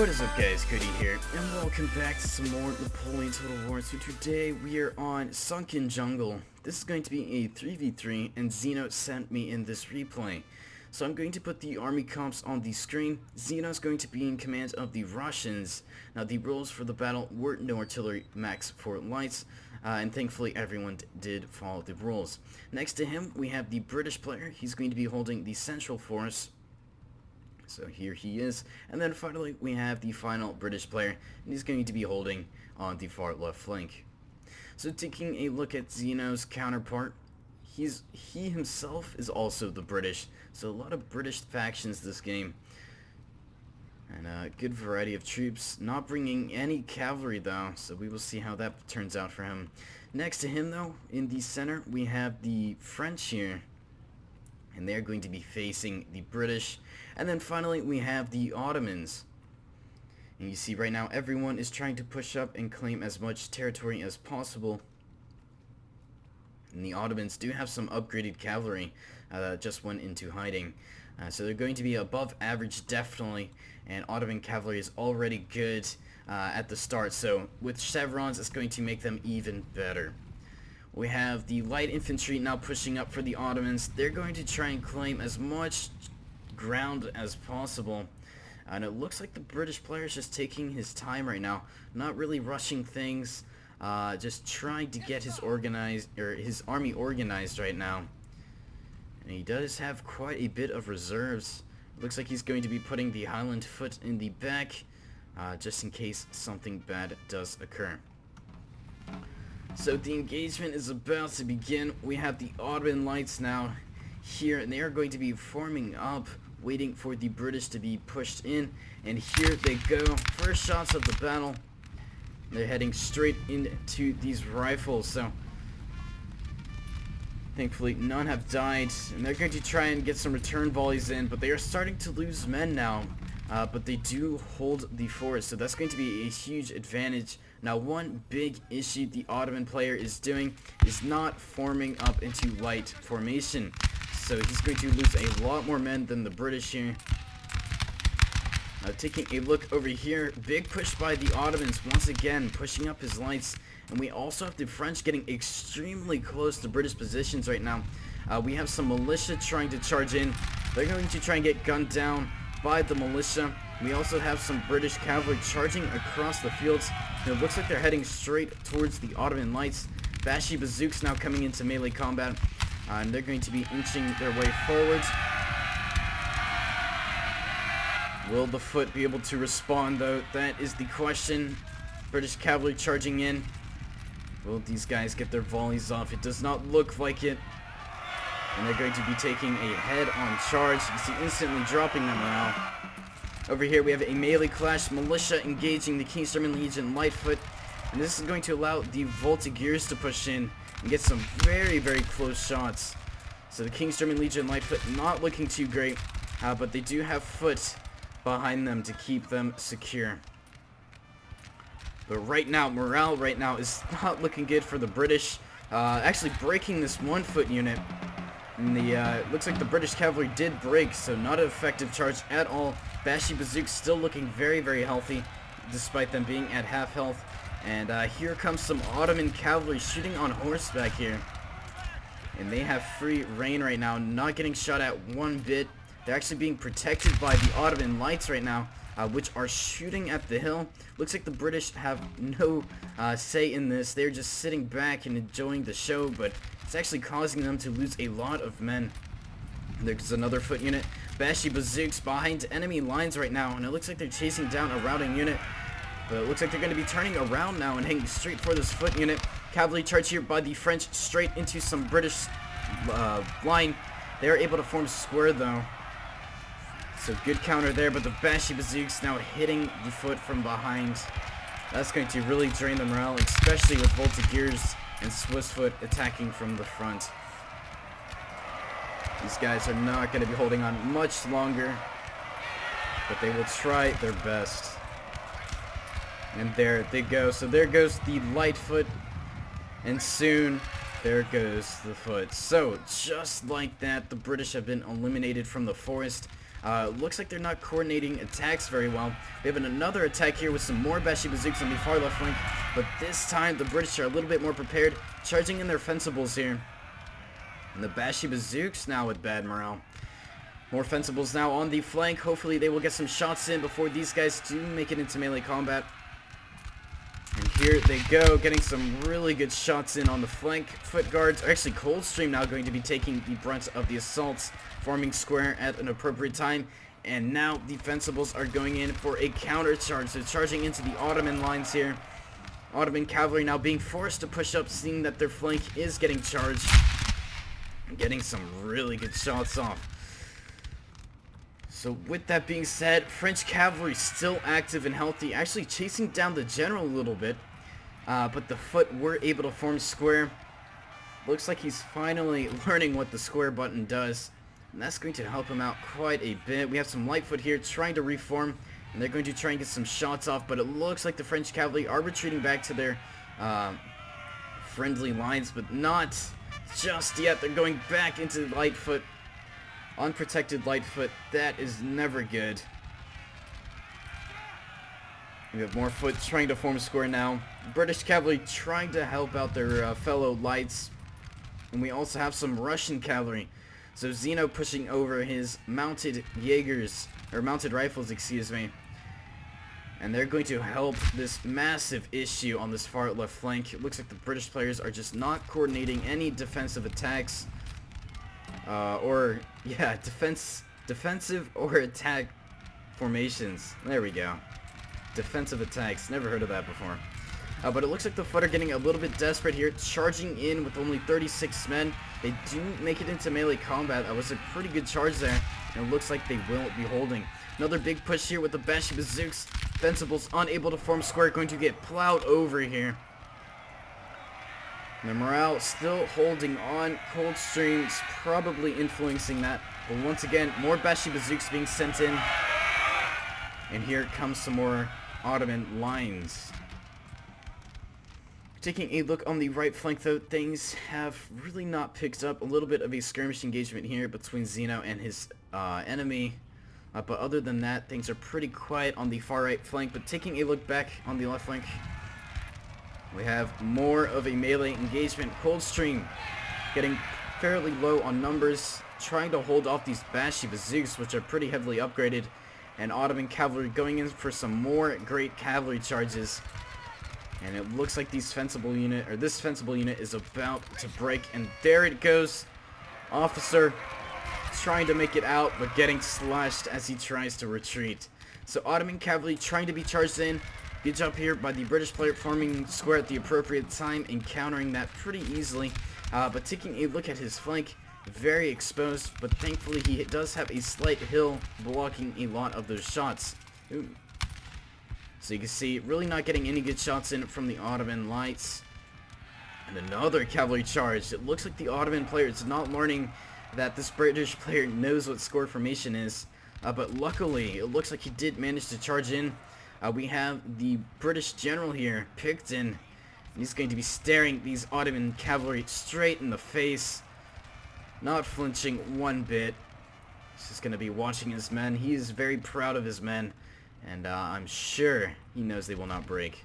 What is up, guys? Goody here, and welcome back to some more Napoleon Total War. So today we are on Sunken Jungle. This is going to be a 3v3, and Zeno sent me in this replay. So I'm going to put the army comps on the screen. Zeno's going to be in command of the Russians. Now the rules for the battle were no artillery, max 4 lights, and thankfully everyone did follow the rules. Next to him we have the British player. He's going to be holding the central force. So here he is. And then finally we have the final British player, and he's going to be holding on the far left flank. So taking a look at Zeno's counterpart, he himself is also the British. So a lot of British factions this game. And a good variety of troops. Not bringing any cavalry though, so we will see how that turns out for him. Next to him though, in the center, we have the French here. And they're going to be facing the British. And then finally we have the Ottomans. And you see right now everyone is trying to push up and claim as much territory as possible. And the Ottomans do have some upgraded cavalry that just went into hiding. So they're going to be above average definitely. And Ottoman cavalry is already good at the start. So with chevrons it's going to make them even better. We have the light infantry now pushing up for the Ottomans. They're going to try and claim as much ground as possible. And it looks like the British player is just taking his time right now. Not really rushing things. Just trying to get his army organized right now. And he does have quite a bit of reserves. Looks like he's going to be putting the Highland foot in the back. Just in case something bad does occur. So the engagement is about to begin. We have the Ottoman lights now here, and they are going to be forming up, waiting for the British to be pushed in. And here they go. First shots of the battle. They're heading straight into these rifles. So thankfully none have died, and they're going to try and get some return volleys in, but they are starting to lose men now. But they do hold the forest, so that's going to be a huge advantage. Now one big issue the Ottoman player is doing is not forming up into light formation. So he's going to lose a lot more men than the British here. Now taking a look over here, big push by the Ottomans once again, pushing up his lights. And we also have the French getting extremely close to British positions right now. We have some militia trying to charge in. They're going to try and get gunned down by the militia. We also have some British cavalry charging across the fields. And it looks like they're heading straight towards the Ottoman lights. Bashi bazooks now coming into melee combat. And they're going to be inching their way forwards. Will the foot be able to respond though? That is the question. British cavalry charging in. Will these guys get their volleys off? It does not look like it. And they're going to be taking a head-on charge. You see instantly dropping them now. Over here we have a melee clash. Militia engaging the King's German Legion Lightfoot. And this is going to allow the Voltigeurs to push in and get some very, very close shots. So the King's German Legion Lightfoot not looking too great. But they do have foot behind them to keep them secure. But right now, morale right now is not looking good for the British. Actually breaking this 1 foot unit. And looks like the British cavalry did break, so not an effective charge at all. Bashi bazooks still looking very, very healthy, despite them being at half health. And here comes some Ottoman cavalry shooting on horseback here. And they have free reign right now, not getting shot at one bit. They're actually being protected by the Ottoman lights right now, which are shooting at the hill. Looks like the British have no say in this. They're just sitting back and enjoying the show, but it's actually causing them to lose a lot of men. There's another foot unit. Bashi bazooks behind enemy lines right now, and it looks like they're chasing down a routing unit. But it looks like they're going to be turning around now and heading straight for this foot unit. Cavalry charge here by the French straight into some British line. They are able to form square though. So good counter there, but the Bashi bazooks now hitting the foot from behind. That's going to really drain the morale, especially with Voltigeurs and Swiss foot attacking from the front. These guys are not going to be holding on much longer, but they will try their best. And there they go. So there goes the light foot, and soon there goes the foot. So just like that, the British have been eliminated from the forest. Looks like they're not coordinating attacks very well. We have another attack here with some more Bashi Bazooks on the far left flank, but this time the British are a little bit more prepared, charging in their fencibles here. And the Bashi Bazooks now with bad morale. More fencibles now on the flank. Hopefully they will get some shots in before these guys do make it into melee combat. And here they go, getting some really good shots in on the flank. Foot guards, or actually Coldstream now going to be taking the brunt of the assaults, forming square at an appropriate time. And now the fencibles are going in for a counter charge. So charging into the Ottoman lines here. Ottoman cavalry now being forced to push up, seeing that their flank is getting charged. And getting some really good shots off. So with that being said, French cavalry still active and healthy, actually chasing down the general a little bit, but the foot were able to form square. Looks like he's finally learning what the square button does, and that's going to help him out quite a bit. We have some Lightfoot here trying to reform, and they're going to try and get some shots off, but it looks like the French cavalry are retreating back to their friendly lines, but not just yet. They're going back into Lightfoot. Unprotected Lightfoot, that is never good. We have more foot trying to form square now. British cavalry trying to help out their fellow lights. And we also have some Russian cavalry. So Zeno pushing over his mounted Jaegers, or mounted rifles, excuse me. And they're going to help this massive issue on this far left flank. It looks like the British players are just not coordinating any defensive attacks. Defensive or attack formations. There we go. Defensive attacks. Never heard of that before. But it looks like the foot are getting a little bit desperate here, charging in with only 36 men. They do make it into melee combat. That was a pretty good charge there, and it looks like they will be holding. Another big push here with the Bashi Bazooks. Fencibles unable to form square, going to get plowed over here. The morale still holding on. Coldstream's probably influencing that. But once again, more Bashi Bazooks being sent in. And here comes some more Ottoman lines. Taking a look on the right flank though, things have really not picked up. A little bit of a skirmish engagement here between Zeno and his enemy. But other than that, things are pretty quiet on the far right flank. But taking a look back on the left flank, we have more of a melee engagement. Coldstream getting fairly low on numbers, trying to hold off these Bashi Bazooks, which are pretty heavily upgraded. And Ottoman cavalry going in for some more great cavalry charges. And it looks like this fencible unit is about to break. And there it goes. Officer trying to make it out, but getting slashed as he tries to retreat. So Ottoman cavalry trying to be charged in. Good job here by the British player, forming square at the appropriate time and countering that pretty easily. But taking a look at his flank, very exposed, but thankfully he does have a slight hill blocking a lot of those shots. Ooh. So you can see, really not getting any good shots in from the Ottoman lights. And another cavalry charge. It looks like the Ottoman player is not learning that this British player knows what square formation is. But luckily, it looks like he did manage to charge in. We have the British general here, Picton, and he's going to be staring these Ottoman cavalry straight in the face, not flinching one bit. He's just going to be watching his men. He is very proud of his men, and I'm sure he knows they will not break.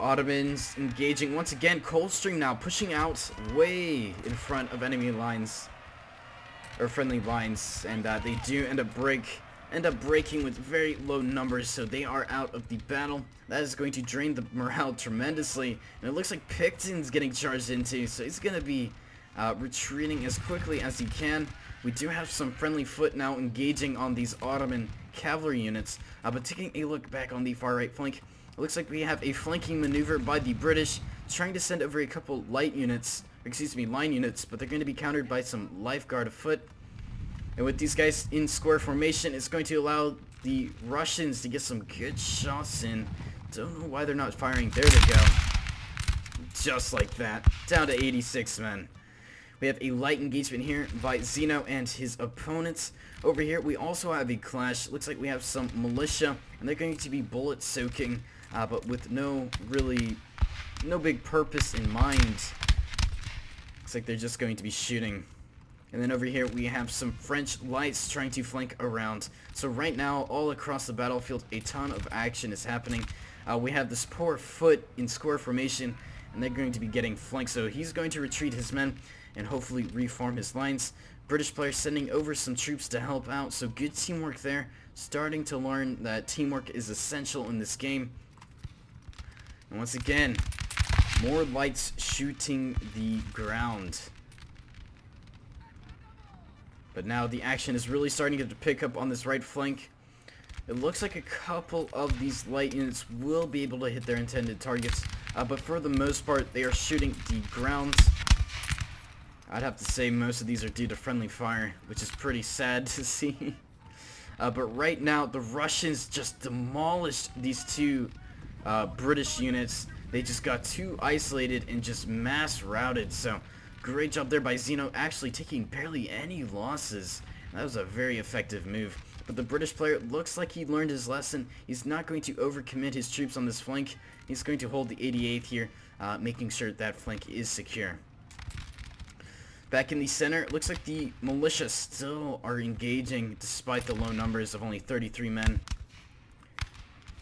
Ottomans engaging once again. Coldstream now pushing out way in front of enemy lines, or friendly lines, and they do end up breaking with very low numbers, so they are out of the battle. That is going to drain the morale tremendously, and it looks like Picton's getting charged into, so he's going to be retreating as quickly as he can. We do have some friendly foot now engaging on these Ottoman cavalry units, but taking a look back on the far right flank, it looks like we have a flanking maneuver by the British, trying to send over a couple line units, but they're going to be countered by some lifeguard afoot. And with these guys in square formation, it's going to allow the Russians to get some good shots in. Don't know why they're not firing. There they go. Just like that. Down to 86 men. We have a light engagement here by Zeno and his opponents. Over here, we also have a clash. Looks like we have some militia, and they're going to be bullet soaking, but with no big purpose in mind. Looks like they're just going to be shooting. And then over here we have some French lights trying to flank around. So right now, all across the battlefield, a ton of action is happening. We have this poor foot in square formation, and they're going to be getting flanked. So he's going to retreat his men and hopefully reform his lines. British players sending over some troops to help out. So good teamwork there. Starting to learn that teamwork is essential in this game. And once again, more lights shooting the ground. But now the action is really starting to pick up on this right flank. It looks like a couple of these light units will be able to hit their intended targets. But for the most part, they are shooting the ground. I'd have to say most of these are due to friendly fire, which is pretty sad to see. But right now, the Russians just demolished these two British units. They just got too isolated and just mass routed. So great job there by Zeno, actually taking barely any losses. That was a very effective move. But the British player looks like he learned his lesson. He's not going to overcommit his troops on this flank. He's going to hold the 88th here, making sure that flank is secure. Back in the center, it looks like the militia still are engaging despite the low numbers of only 33 men.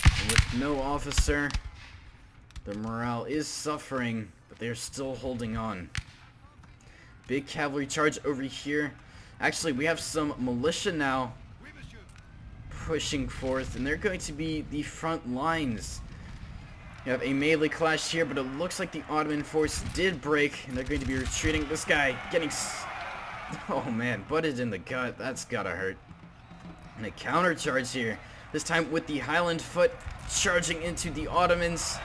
And with no officer, the morale is suffering, but they're still holding on. Big cavalry charge over here. Actually, we have some militia now pushing forth, and they're going to be the front lines. You have a melee clash here, but it looks like the Ottoman force did break, and they're going to be retreating. This guy getting... oh man, butted in the gut. That's gotta hurt. And a counter charge here. This time with the Highland foot charging into the Ottomans.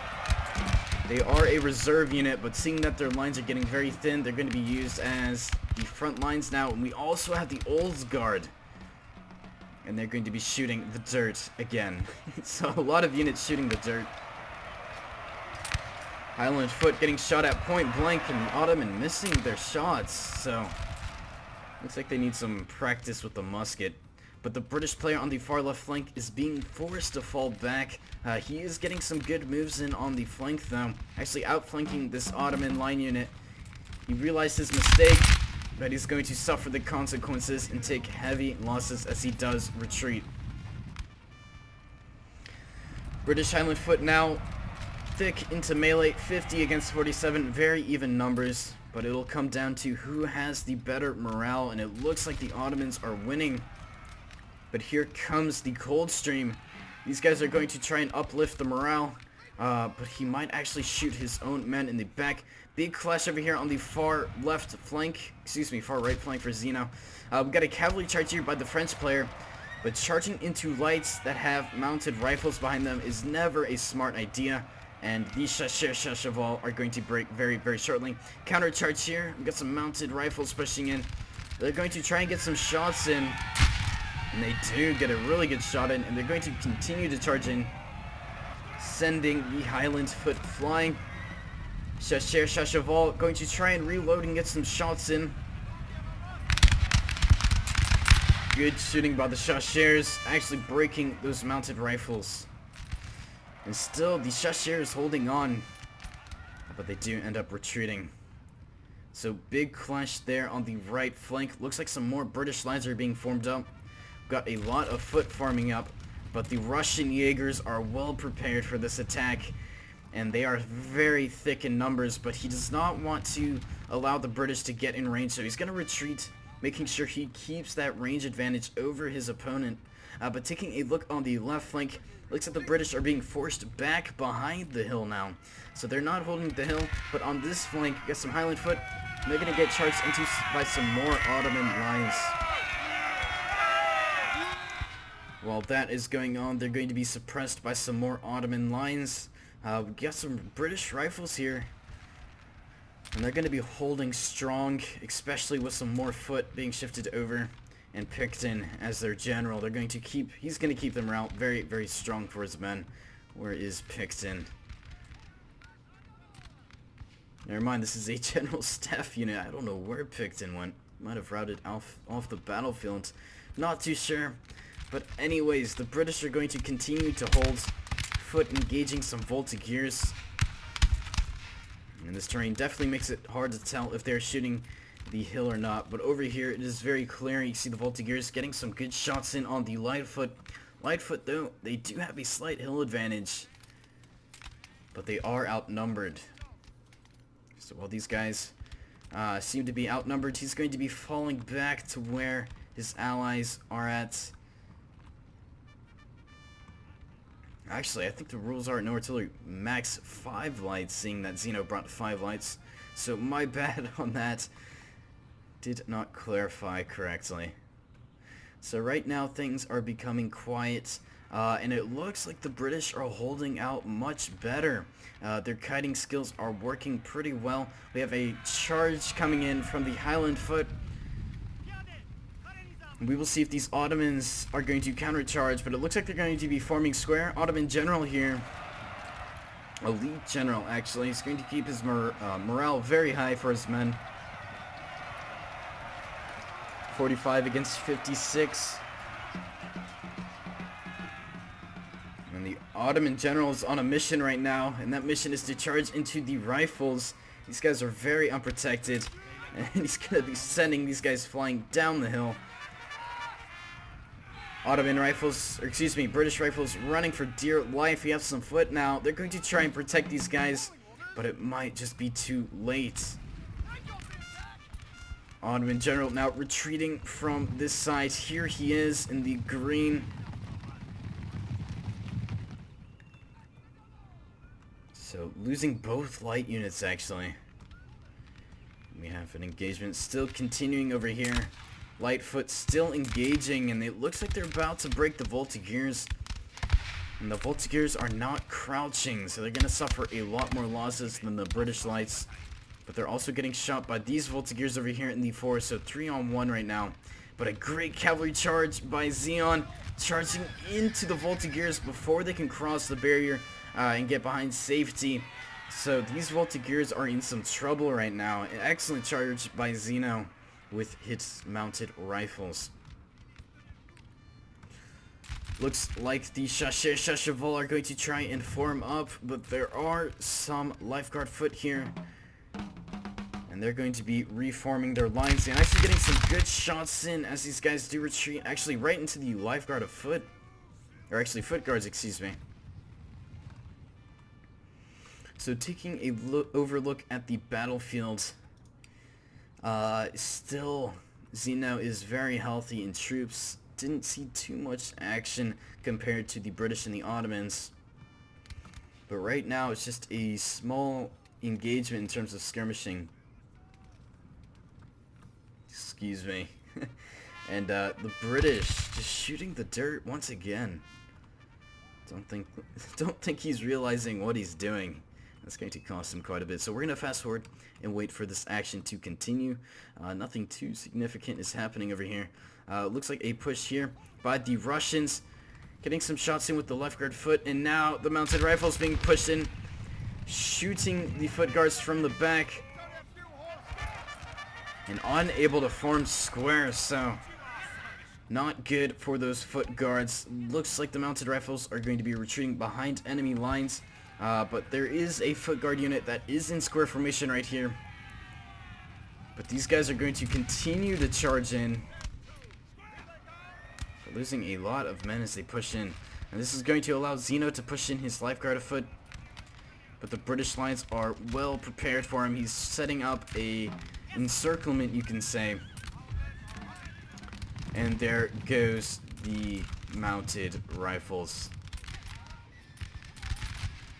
They are a reserve unit, but seeing that their lines are getting very thin, they're going to be used as the front lines now. And we also have the Old Guard. And they're going to be shooting the dirt again. So a lot of units shooting the dirt. Highland foot getting shot at point blank, and the Ottoman missing their shots. So looks like they need some practice with the musket. But the British player on the far left flank is being forced to fall back. He is getting some good moves in on the flank though. Actually outflanking this Ottoman line unit. He realized his mistake, but he's going to suffer the consequences and take heavy losses as he does retreat. British Highland foot now thick into melee, 50 against 47, very even numbers. But it'll come down to who has the better morale, and it looks like the Ottomans are winning. But here comes the Coldstream. These guys are going to try and uplift the morale, but he might actually shoot his own men in the back. Big clash over here on the far left flank, far right flank for Zeno. We got a cavalry charge here by the French player, but charging into lights that have mounted rifles behind them is never a smart idea. And these Cheval are going to break very, very shortly. Counter charge here. We got some mounted rifles pushing in. They're going to try and get some shots in. And they do get a really good shot in, and they're going to continue to charge in, sending the Highland foot flying. Cheval going to try and reload and get some shots in. Good shooting by the Chasseurs, actually breaking those mounted rifles. And still, the Chasseurs holding on, but they do end up retreating. So big clash there on the right flank. Looks like some more British lines are being formed up. Got a lot of foot farming up, but the Russian Jaegers are well prepared for this attack, and they are very thick in numbers, but he does not want to allow the British to get in range, so he's going to retreat, making sure he keeps that range advantage over his opponent. But taking a look on the left flank, looks like the British are being forced back behind the hill now. So they're not holding the hill, but on this flank, got some Highland foot, and they're going to get charged into by some more Ottoman lines. While that is going on, they're going to be suppressed by some more Ottoman lines. We got some British rifles here, and they're going to be holding strong, especially with some more foot being shifted over and Picton as their general. He's going to keep them out very, very strong for his men. Where is Picton? Never mind, this is a general staff unit. I don't know where Picton went. Might have routed off the battlefield. Not too sure. But anyways, the British are going to continue to hold. Foot engaging some Voltigeurs. And this terrain definitely makes it hard to tell if they're shooting the hill or not, but over here it is very clear. You see the Voltigeurs getting some good shots in on the Lightfoot. Lightfoot, though, they do have a slight hill advantage, but they are outnumbered. So while these guys seem to be outnumbered, he's going to be falling back to where his allies are at. Actually, I think the rules are no artillery max 5 lights, seeing that Zeno brought 5 lights. So my bad on that. Did not clarify correctly. So right now things are becoming quiet, and it looks like the British are holding out much better. Their kiting skills are working pretty well. We have a charge coming in from the Highland Foot. We will see if these Ottomans are going to countercharge, but it looks like they're going to be forming square. Ottoman general here, elite general actually, is going to keep his morale very high for his men. 45 against 56. And the Ottoman general is on a mission right now, and that mission is to charge into the rifles. These guys are very unprotected, and he's going to be sending these guys flying down the hill. Ottoman rifles, or excuse me, British rifles running for dear life. We have some foot now. They're going to try and protect these guys, but it might just be too late. Ottoman general now retreating from this side. Here he is in the green. So losing both light units actually. We have an engagement still continuing over here. Lightfoot still engaging, and it looks like they're about to break the Voltigeurs. And the Voltigeurs are not crouching, so they're going to suffer a lot more losses than the British lights. But they're also getting shot by these Voltigeurs over here in the forest, so 3-on-1 right now. But a great cavalry charge by Xeon, charging into the Voltigeurs before they can cross the barrier and get behind safety. So these Voltigeurs are in some trouble right now. An excellent charge by Zeno with his mounted rifles. Looks like the Chacheval are going to try and form up, but there are some Lifeguard foot here. And they're going to be reforming their lines and actually getting some good shots in as these guys do retreat, actually right into the Lifeguard of foot. Or actually foot guards, excuse me. So taking a overlook at the battlefield, still Zeno is very healthy in troops. Didn't see too much action compared to the British and the Ottomans. But right now it's just a small engagement in terms of skirmishing. Excuse me. And the British just shooting the dirt once again. Don't think he's realizing what he's doing. That's going to cost him quite a bit. So we're going to fast forward and wait for this action to continue. Nothing too significant is happening over here. Looks like a push here by the Russians. Getting some shots in with the Lifeguard foot. And now the mounted rifles being pushed in. Shooting the foot guards from the back. And unable to form squares. So not good for those foot guards. Looks like the mounted rifles are going to be retreating behind enemy lines. But there is a foot guard unit that is in square formation right here. But these guys are going to continue to charge in. They're losing a lot of men as they push in. And this is going to allow Zeno to push in his Lifeguard afoot. But the British lines are well prepared for him. He's setting up a encirclement, you can say. And there goes the mounted rifles.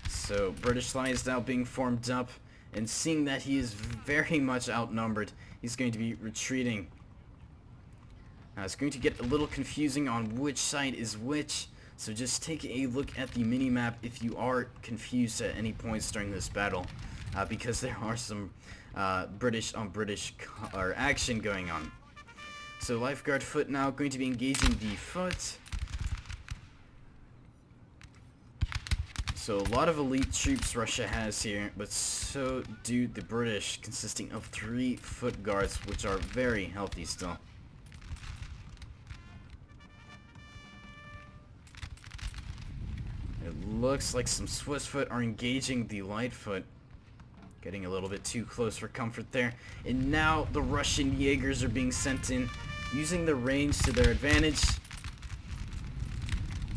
So British line is now being formed up, and seeing that he is very much outnumbered, he's going to be retreating. Now it's going to get a little confusing on which side is which, so just take a look at the mini-map if you are confused at any points during this battle, because there are some British on British action going on. So Lifeguard foot now going to be engaging the foot. So a lot of elite troops Russia has here, but so do the British, consisting of 3 foot guards, which are very healthy still. It looks like some Swiss foot are engaging the light foot. Getting a little bit too close for comfort there. And now the Russian Jaegers are being sent in, using the range to their advantage.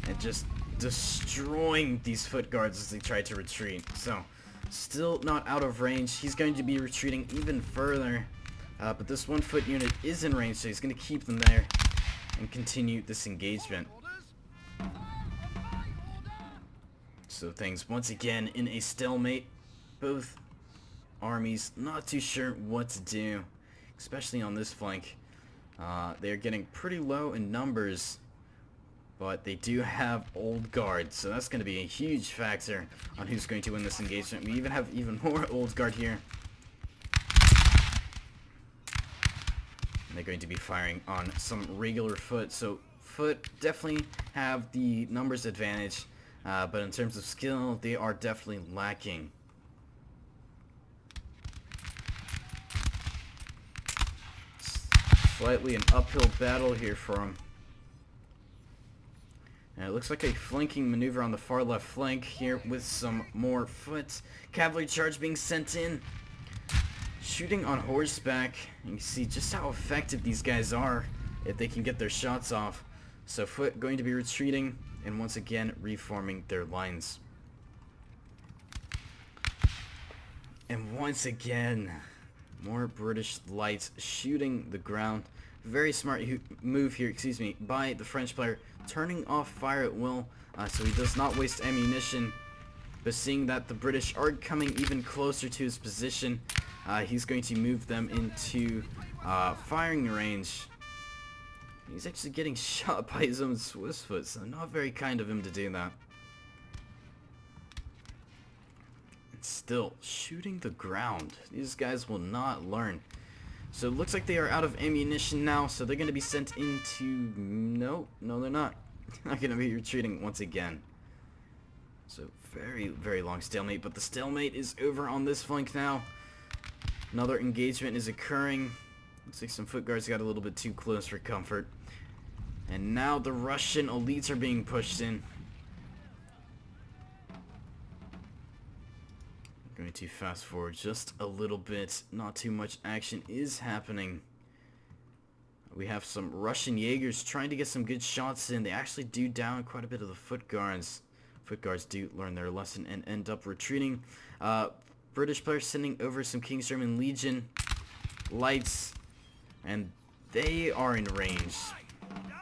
And just destroying these foot guards as they try to retreat. So, still not out of range. He's going to be retreating even further. But this 1 foot unit is in range, so he's going to keep them there and continue this engagement. So things once again in a stalemate. Both armies not too sure what to do, especially on this flank. They're getting pretty low in numbers, but they do have old guard, so that's going to be a huge factor on who's going to win this engagement. We even have even more old guard here. And they're going to be firing on some regular foot, so foot definitely have the numbers advantage, but in terms of skill, they are definitely lacking. Slightly an uphill battle here for him. And it looks like a flanking maneuver on the far left flank here with some more foot. Cavalry charge being sent in. Shooting on horseback. You can see just how effective these guys are if they can get their shots off. So foot going to be retreating and once again reforming their lines. And once again, more British lights shooting the ground. Very smart move here, by the French player, turning off fire at will, so he does not waste ammunition. But seeing that the British are coming even closer to his position, he's going to move them into firing range. He's actually getting shot by his own Swiss foot, so not very kind of him to do that. Still shooting the ground. These guys will not learn. So it looks like they are out of ammunition now, so they're going to be sent into... No, they're not. They're going to be retreating once again. So very, very long stalemate, but the stalemate is over on this flank now. Another engagement is occurring. Looks like some foot guards got a little bit too close for comfort. And now the Russian elites are being pushed in. Going to fast forward just a little bit. Not too much action is happening. We have some Russian Jaegers trying to get some good shots in. They actually do down quite a bit of the foot guards. Foot guards do learn their lesson and end up retreating. British players sending over some King's German Legion lights, and they are in range.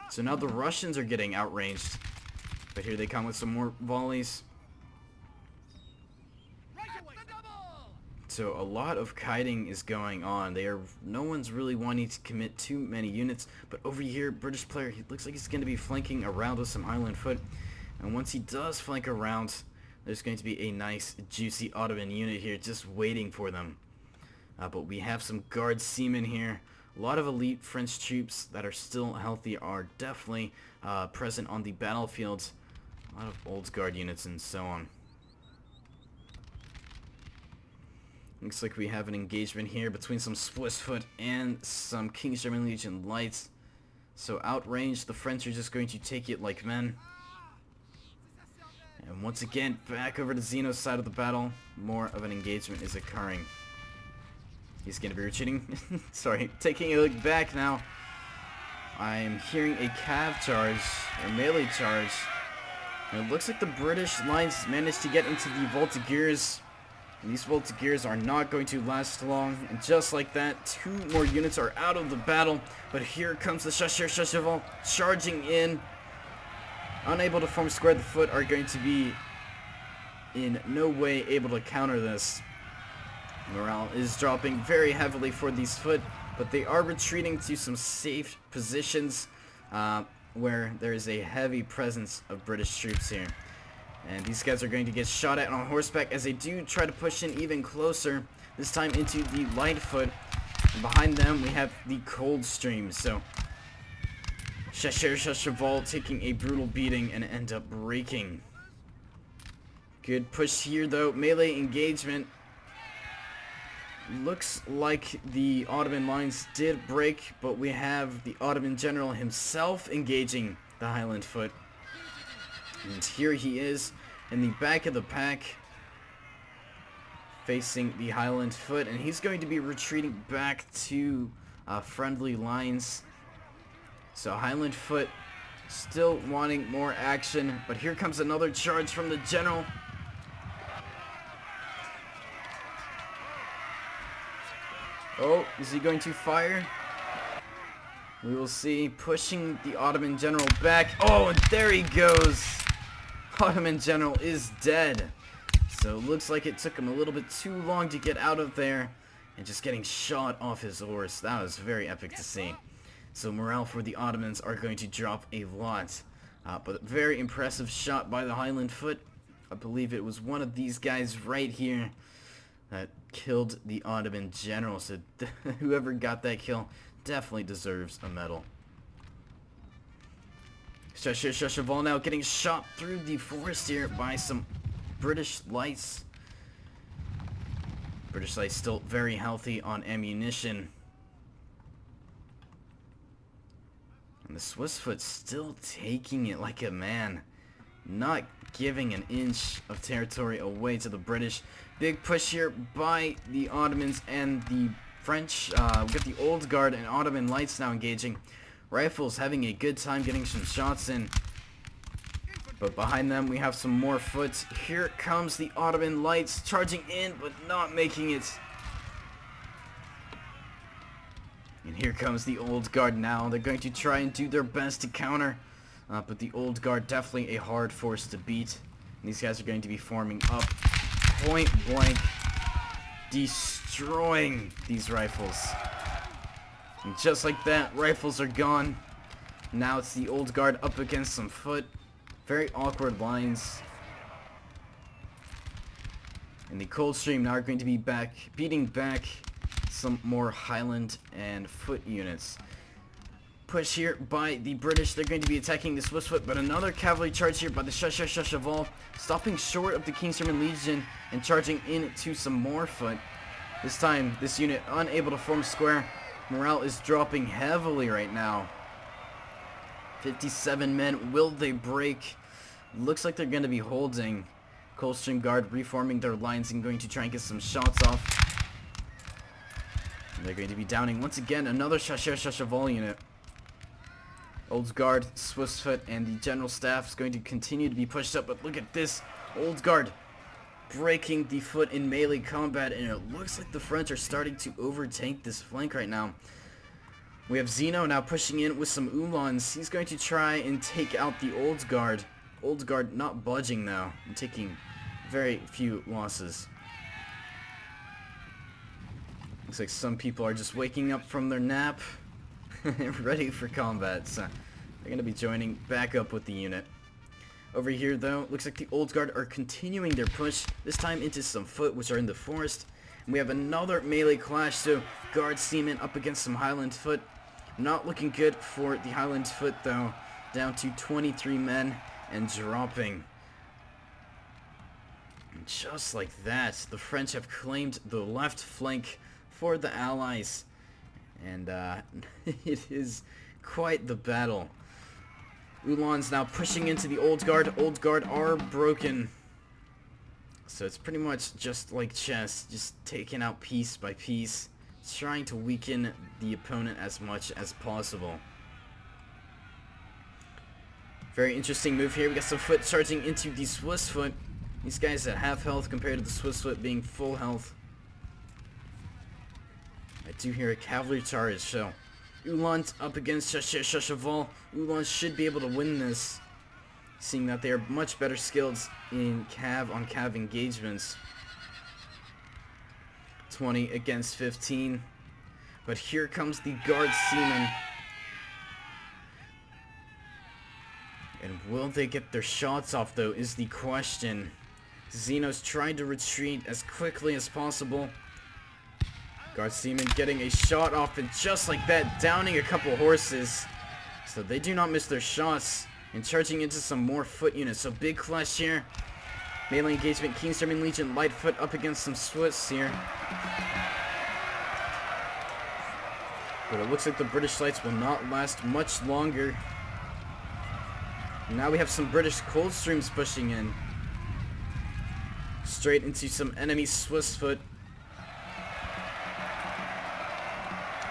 So now the Russians are getting outranged. But here they come with some more volleys. So a lot of kiting is going on. No one's really wanting to commit too many units. But over here, British player, he looks like he's going to be flanking around with some Highland foot. And once he does flank around, there's going to be a nice, juicy Ottoman unit here just waiting for them. But we have some guard seamen here. A lot of elite French troops that are still healthy are definitely present on the battlefield. A lot of old guard units and so on. Looks like we have an engagement here between some Swiss foot and some King's German Legion lights. So outrange, the French are just going to take it like men. And once again, back over to Zeno's side of the battle. More of an engagement is occurring. He's going to be retreating. Sorry, taking a look back now. I'm hearing a cav charge, or melee charge. And it looks like the British lines managed to get into the Voltigeurs. And these Voltigeurs are not going to last long. And just like that, 2 more units are out of the battle. But here comes the Chasseurs charging in. Unable to form square, the foot are going to be in no way able to counter this. Morale is dropping very heavily for these foot, but they are retreating to some safe positions where there is a heavy presence of British troops here. And these guys are going to get shot at on horseback as they do try to push in even closer, this time into the light foot. And behind them we have the Coldstream. So Chasseurs taking a brutal beating and end up breaking. Good push here though, melee engagement. Looks like the Ottoman lines did break, but we have the Ottoman general himself engaging the Highland foot. And here he is in the back of the pack, facing the Highland Foot, and he's going to be retreating back to friendly lines. So Highland Foot still wanting more action, but here comes another charge from the general. Oh, is he going to fire? We will see. Pushing the Ottoman general back. Oh, and there he goes. Ottoman general is dead. So it looks like it took him a little bit too long to get out of there, and just getting shot off his horse. That was very epic to see. So morale for the Ottomans are going to drop a lot. But very impressive shot by the Highland Foot. I believe it was one of these guys right here that killed the Ottoman general. So whoever got that kill definitely deserves a medal. Shashaval now getting shot through the forest here by some British lights. British lights still very healthy on ammunition. And the Swiss Foot still taking it like a man. Not giving an inch of territory away to the British. Big push here by the Ottomans and the French. We got the Old Guard and Ottoman lights now engaging. Rifles having a good time getting some shots in. But behind them we have some more foot. Here comes the Ottoman lights charging in but not making it. And here comes the Old Guard now. They're going to try and do their best to counter. But the Old Guard definitely a hard force to beat. And these guys are going to be forming up point blank, destroying these rifles. And just like that, rifles are gone. Now it's the Old Guard up against some foot. Very awkward lines. And the Coldstream now are going to be beating back some more Highland and Foot units. Push here by the British. They're going to be attacking the Swiss Foot, but another cavalry charge here by the Shashaval, stopping short of the King's-German Legion and charging into some more foot. This time, this unit unable to form square. Morale is dropping heavily right now. 57 men. Will they break? Looks like they're going to be holding. Coldstream Guard reforming their lines and going to try and get some shots off. And they're going to be downing once again another Shashaval unit. Old Guard, Swiss Foot, and the General Staff is going to continue to be pushed up, but look at this. Old Guard breaking the Foot in melee combat, and it looks like the French are starting to overtake this flank right now. We have Zeno now pushing in with some Uhlans. He's going to try and take out the Old Guard. Old Guard not budging now and taking very few losses. Looks like some people are just waking up from their nap. Ready for combat, so they're going to be joining back up with the unit. Over here, though, looks like the Old Guard are continuing their push, this time into some foot, which are in the forest. And we have another melee clash, so Guard Seamen up against some Highland Foot. Not looking good for the Highland Foot, though. Down to 23 men and dropping. And just like that, the French have claimed the left flank for the Allies. And it is quite the battle. Uhlans now pushing into the Old Guard. Old Guard are broken. So it's pretty much just like chess, just taking out piece by piece, trying to weaken the opponent as much as possible. Very interesting move here. We got some Foot charging into the Swiss Foot. These guys at half health compared to the Swiss Foot being full health. I do hear a cavalry charge, so Uhlans up against Shashaval. Uhlans should be able to win this, seeing that they are much better skilled in cav-on-cav engagements. 20 against 15. But here comes the Guard Seamen. And will they get their shots off, though, is the question. Zeno's trying to retreat as quickly as possible. Guard Seamen getting a shot off, and just like that, downing a couple horses. So they do not miss their shots, and charging into some more Foot units. So big clash here. Melee engagement, King's-German Legion, Lightfoot up against some Swiss here. But it looks like the British lights will not last much longer. Now we have some British Coldstreams pushing in. Straight into some enemy Swiss foot.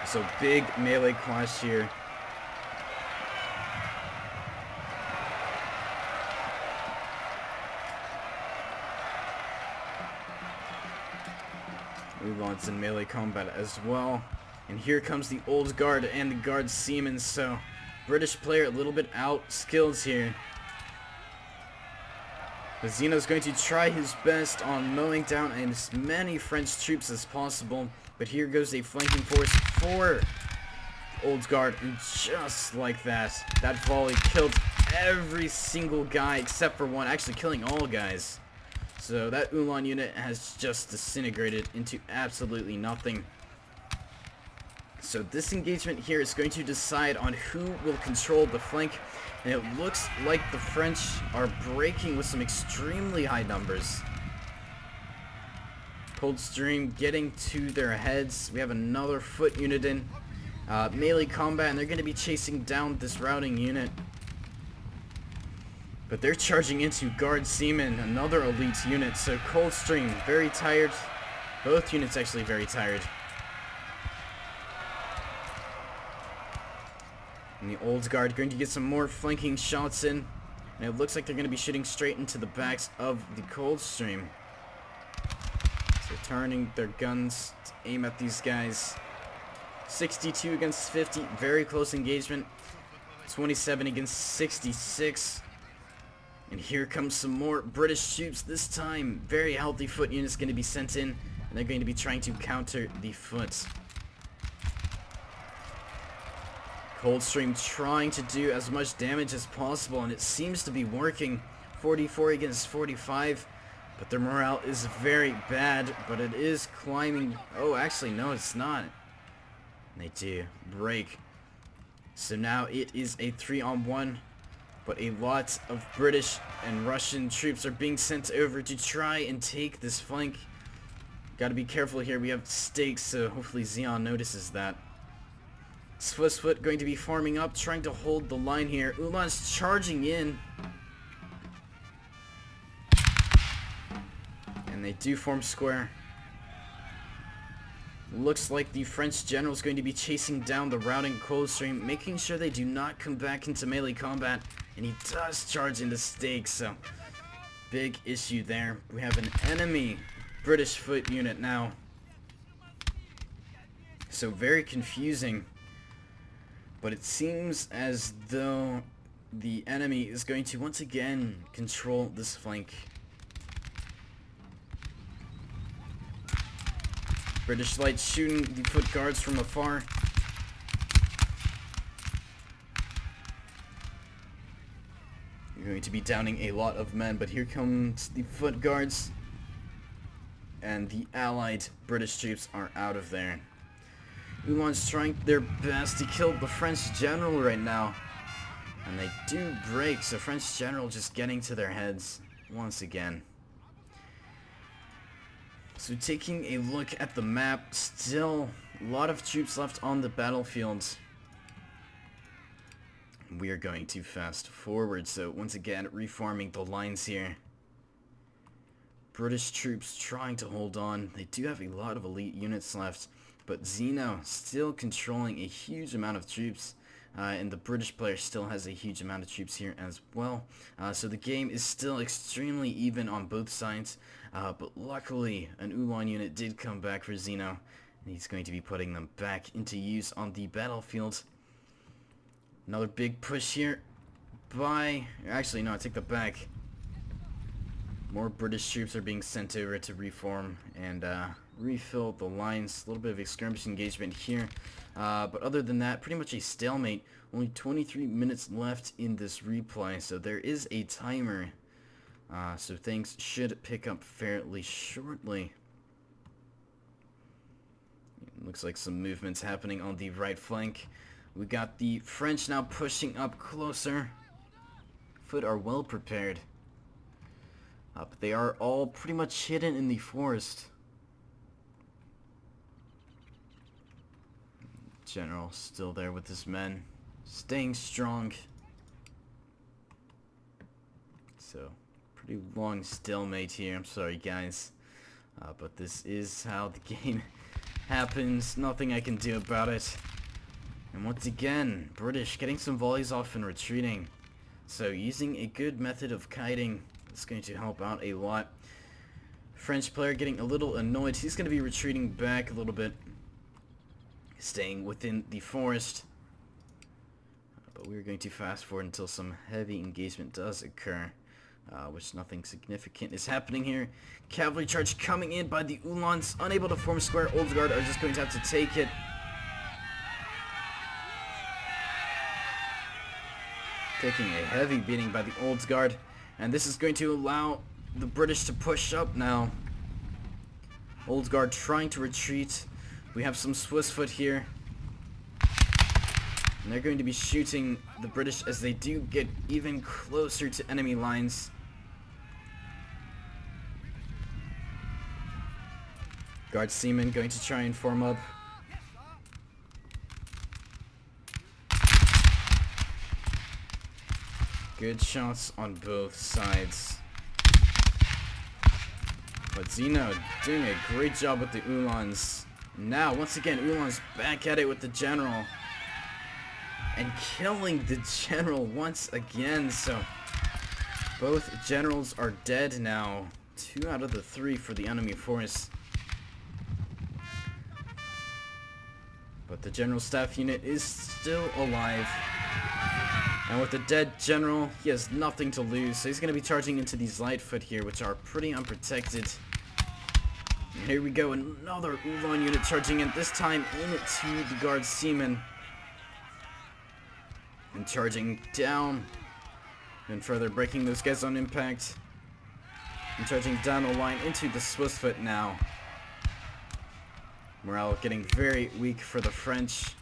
So big melee clash here. Ulan's in melee combat as well. And here comes the old guard and the guard seaman. So British player a little bit out-skilled here. But Zeno's going to try his best on mowing down as many French troops as possible. But here goes a flanking force for Old Guard, and just like that, that volley killed every single guy except for one, actually killing all guys. So that Ulan unit has just disintegrated into absolutely nothing. So this engagement here is going to decide on who will control the flank, and it looks like the French are breaking with some extremely high numbers. Coldstream getting to their heads. We have another foot unit in melee combat, and they're going to be chasing down this routing unit. But they're charging into Guard Seaman, another elite unit. So Coldstream, very tired. Both units actually very tired. And the Old Guard going to get some more flanking shots in. And it looks like they're going to be shooting straight into the backs of the Coldstream. So turning their guns to aim at these guys. 62 against 50, very close engagement. 27 against 66. And here comes some more British troops this time. Very healthy foot units going to be sent in, and they're going to be trying to counter the foot. Coldstream trying to do as much damage as possible, and it seems to be working. 44 against 45, but their morale is very bad, but it is climbing. Oh, actually, no, it's not. They do break. So now it is a 3-on-1, but a lot of British and Russian troops are being sent over to try and take this flank. Gotta be careful here, we have stakes, so hopefully Xeon notices that. Swiss foot going to be farming up, trying to hold the line here. Ulan's charging in. And they do form square. Looks like the French general is going to be chasing down the routing Coldstream, making sure they do not come back into melee combat. And he does charge into stakes, so big issue there. We have an enemy British foot unit now. So very confusing. But it seems as though the enemy is going to once again control this flank. British light shooting the foot guards from afar. You're going to be downing a lot of men, but here comes the foot guards. And the allied British troops are out of there. Ulan's trying their best to kill the French general right now. And they do break, so French general just getting to their heads once again. So taking a look at the map, still a lot of troops left on the battlefield. We are going to fast forward, so once again reforming the lines here. British troops trying to hold on. They do have a lot of elite units left, but Zeno still controlling a huge amount of troops, and the British player still has a huge amount of troops here as well. So the game is still extremely even on both sides, but luckily an Ulan unit did come back for Zeno, and he's going to be putting them back into use on the battlefield. Another big push here by... Actually, no, I take that back. More British troops are being sent over to reform and refill the lines. A little bit of a skirmish engagement here. But other than that, pretty much a stalemate. Only 23 minutes left in this replay, so there is a timer. So things should pick up fairly shortly. Looks like some movements happening on the right flank. We got the French now pushing up closer. Foot are well prepared. But they are all pretty much hidden in the forest. General still there with his men, staying strong. So Pretty long stalemate here. I'm sorry, guys. But this is how the game happens. Nothing I can do about it. And once again, British getting some volleys off and retreating. So using a good method of kiting is going to help out a lot. French player getting a little annoyed. He's going to be retreating back a little bit. Staying within the forest. But we're going to fast forward until some heavy engagement does occur. Which nothing significant is happening here. Cavalry charge coming in by the Uhlans. Unable to form square. Old Guard are just going to have to take it. Taking a heavy beating by the Old Guard. And this is going to allow the British to push up now. Old Guard trying to retreat. We have some Swiss foot here. And they're going to be shooting the British as they do get even closer to enemy lines. Guard Seamen going to try and form up. Good shots on both sides. But Zeno doing a great job with the Uhlans. Now, once again, Uhlans back at it with the General. And killing the General once again. So, both Generals are dead now. 2 out of the 3 for the enemy force. But the General Staff unit is still alive. And with the dead General, he has nothing to lose. So he's going to be charging into these Lightfoot here, which are pretty unprotected. And here we go, another Uhlan unit charging in, this time into the Guard Seamen. And charging down. And further breaking those guys on impact. And charging down the line into the Swissfoot now. Morale getting very weak for the French.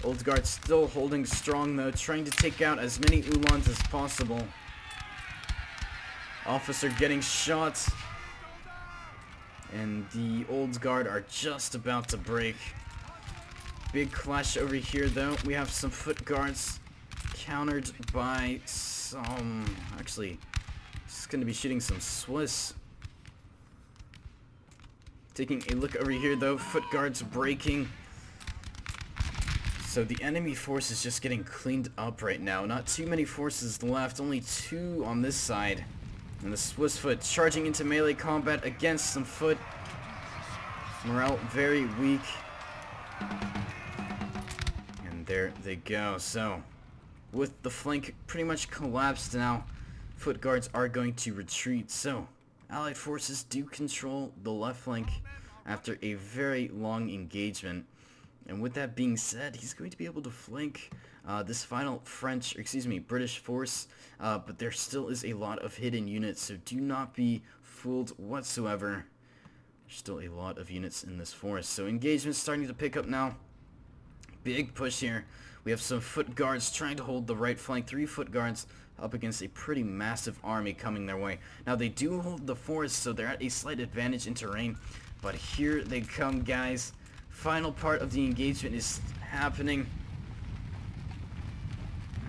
Old Guard still holding strong though, trying to take out as many Uhlans as possible. Officer getting shot. And the Old Guard are just about to break. Big clash over here though. We have some foot guards countered by some... Actually, he's going to be shooting some Swiss. Taking a look over here though. Foot guards breaking. So the enemy force is just getting cleaned up right now. Not too many forces left. Only 2 on this side. And the Swiss foot charging into melee combat against some foot. Morale very weak. And there they go. So, with the flank pretty much collapsed now, foot guards are going to retreat. So, Allied forces do control the left flank after a very long engagement. And with that being said, he's going to be able to flank this final British force, but there still is a lot of hidden units, so do not be fooled whatsoever. There's still a lot of units in this force. So engagement's starting to pick up now. Big push here. We have some foot guards trying to hold the right flank. 3 foot guards up against a pretty massive army coming their way. Now they do hold the forest, so they're at a slight advantage in terrain, but here they come, guys. Final part of the engagement is happening.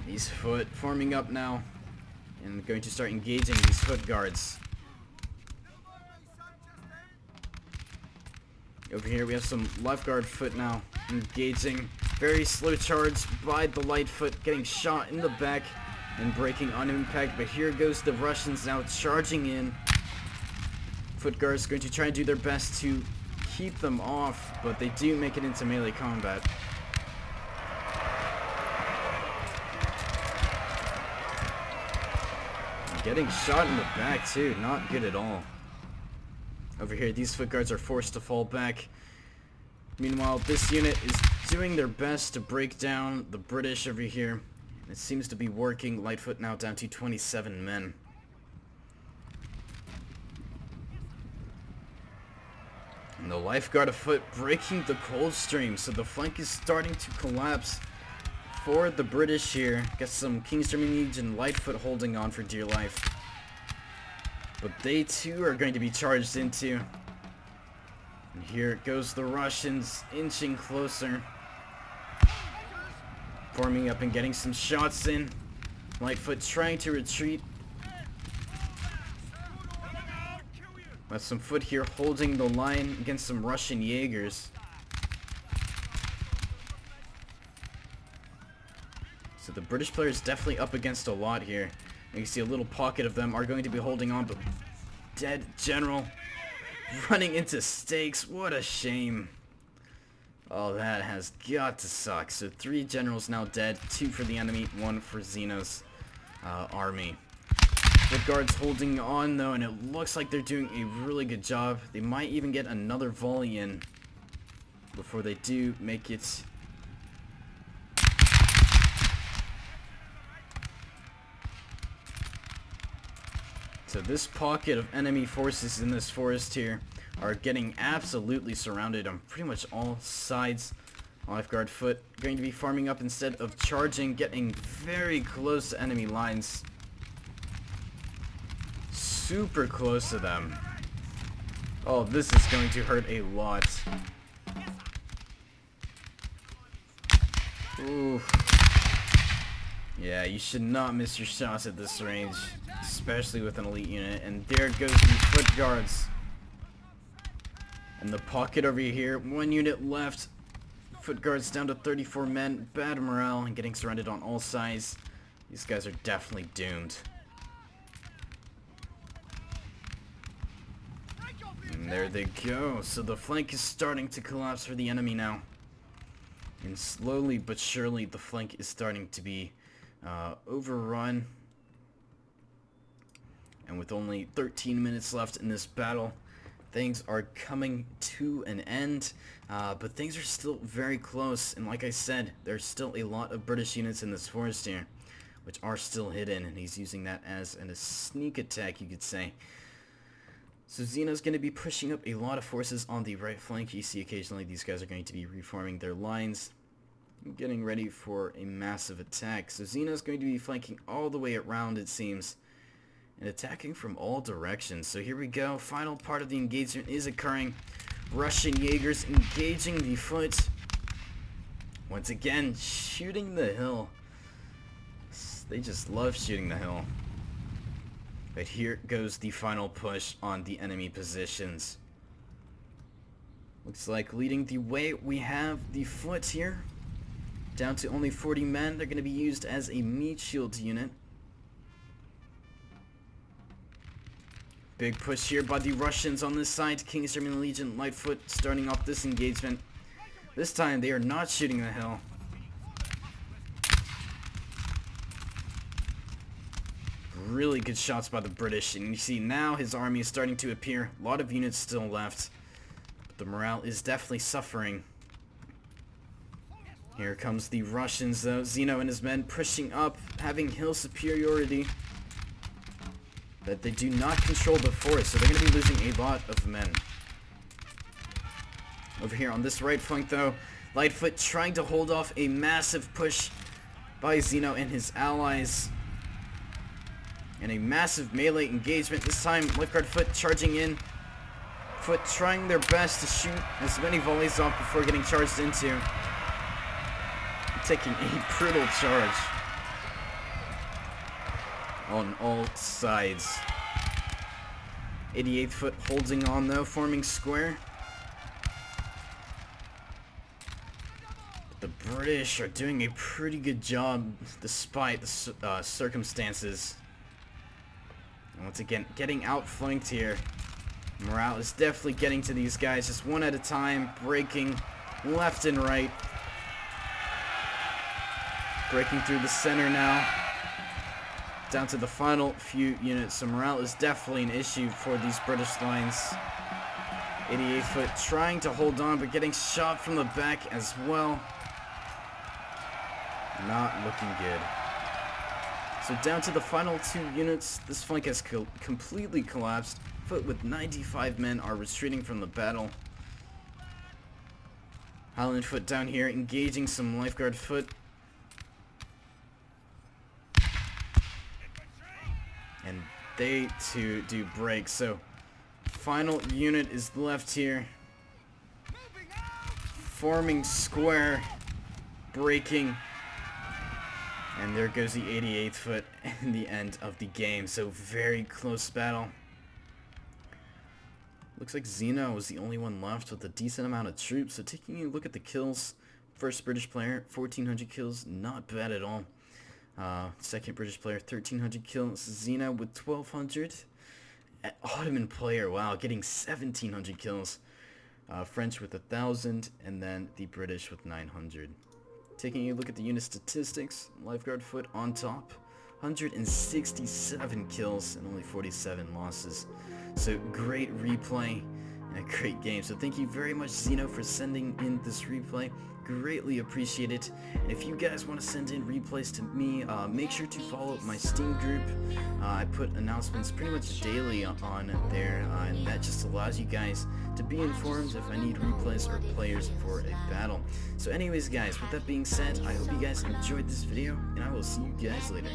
These foot forming up now and going to start engaging these foot guards. Over here we have some left guard foot now engaging. Very slow charge by the Lightfoot, getting shot in the back and breaking on impact. But here goes the Russians now charging in. Foot guards going to try and do their best to keep them off, but they do make it into melee combat. Getting shot in the back too, not good at all. Over here, these foot guards are forced to fall back. Meanwhile, this unit is doing their best to break down the British over here. It seems to be working. Lightfoot now down to 27 men. And the lifeguard afoot breaking the Coldstream, so the flank is starting to collapse for the British here. Got some Kingstream and Lightfoot holding on for dear life. But they too are going to be charged into. And here goes the Russians inching closer. Forming up and getting some shots in. Lightfoot trying to retreat. With some foot here holding the line against some Russian Jaegers. So the British player is definitely up against a lot here. You can see a little pocket of them are going to be holding on, but dead general running into stakes. What a shame. Oh, that has got to suck. So 3 generals now dead, 2 for the enemy, 1 for Zeno's army. The guards holding on though, and it looks like they're doing a really good job. They might even get another volley in before they do make it. So this pocket of enemy forces in this forest here are getting absolutely surrounded on pretty much all sides. Lifeguard foot going to be farming up instead of charging, getting very close to enemy lines. Super close to them. Oh, this is going to hurt a lot. Oof. Yeah, you should not miss your shots at this range, especially with an elite unit. And there goes the foot guards. And the pocket over here, 1 unit left. Foot guards down to 34 men. Bad morale and getting surrounded on all sides. These guys are definitely doomed. And there they go. So the flank is starting to collapse for the enemy now. And slowly but surely the flank is starting to be overrun. And with only 13 minutes left in this battle, things are coming to an end. But things are still very close. And like I said, there's still a lot of British units in this forest here, which are still hidden. And he's using that as a sneak attack, you could say. So Zeno's going to be pushing up a lot of forces on the right flank. You see occasionally these guys are going to be reforming their lines, getting ready for a massive attack. So Zeno's going to be flanking all the way around, it seems, and attacking from all directions. So here we go. Final part of the engagement is occurring. Russian Jaegers engaging the foot. Once again, shooting the hill. They just love shooting the hill. But here goes the final push on the enemy positions. Looks like leading the way we have the foot here. Down to only 40 men. They're going to be used as a meat shield unit. Big push here by the Russians on this side. King's German Legion Lightfoot starting off this engagement. This time they are not shooting the hill. Really good shots by the British, and you see now his army is starting to appear. A lot of units still left, but the morale is definitely suffering. Here comes the Russians though. Zeno and his men pushing up, having hill superiority, but they do not control the forest, so they're going to be losing a lot of men. Over here on this right flank though, Lightfoot trying to hold off a massive push by Zeno and his allies. And a massive melee engagement. This time, Lifeguard Foot charging in. Foot trying their best to shoot as many volleys off before getting charged into. Taking a brutal charge on all sides. 88th Foot holding on though, forming square. The British are doing a pretty good job despite the circumstances. Once again, getting outflanked here. Morale is definitely getting to these guys, just one at a time, breaking left and right. Breaking through the center now. Down to the final few units. So morale is definitely an issue for these British lines. 88th Foot trying to hold on, but getting shot from the back as well. Not looking good. So down to the final 2 units. This flank has completely collapsed. Foot with 95 men are retreating from the battle. Highland Foot down here engaging some Lifeguard Foot. And they too do break. So final unit is left here. Forming square. Breaking. And there goes the 88th Foot in the end of the game. So very close battle. Looks like Zeno was the only one left with a decent amount of troops. So taking a look at the kills, first British player, 1,400 kills, not bad at all. Second British player, 1,300 kills. Zeno with 1,200. Ottoman player, wow, getting 1,700 kills. French with 1,000, and then the British with 900. Taking a look at the unit statistics, Lifeguard Foot on top, 167 kills and only 47 losses. So great replay and a great game. So thank you very much, Zeno, for sending in this replay. Greatly appreciate it. And if you guys want to send in replays to me, make sure to follow my Steam group. I put announcements pretty much daily on there, and that just allows you guys to be informed if I need replays or players for a battle. So anyways, guys, with that being said, I hope you guys enjoyed this video, and I will see you guys later.